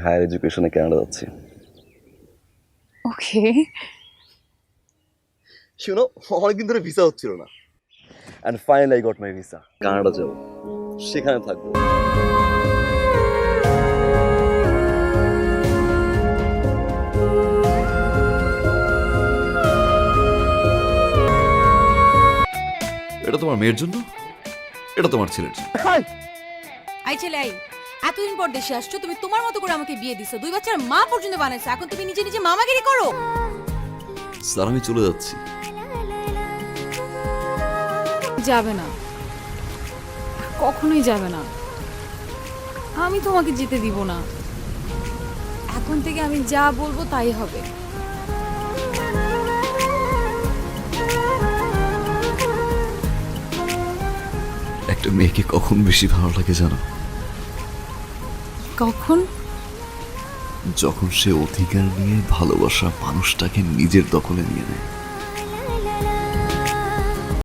Higher এডুকেশনে Canada যাচ্ছি। ওকে। শুনো, অনেকদিন ধরে ভিসা হচ্ছিল না, and finally I got my visa. Canada যাবো, সেখানে থাকবো। এটা তোমার মেয়ের জন্য, এটা তোমার ছেলের জন্য। আই ছেলে আই, এতদিন পর দেশে আসছো, তুমি তোমার মতো করে আমাকে বিয়ে দিছো, 2 বাচ্চার মা পর্যন্ত বানাইছো, এখন তুমি নিজে নিজে মামাগিরি করো। স্যার আমি চলে যাচ্ছি। যাবে না, কখনোই যাবে না। আমি তোমাকে যেতে দিব না। এখন থেকে আমি যা বলবো তাই হবে। একটা মেয়েকে কখন বেশি ভালো লাগে জানো? কখন? যখন সে অধিকার নিয়ে ভালোবাসা মানুষটাকে নিজের দখলে নিয়ে নেয়।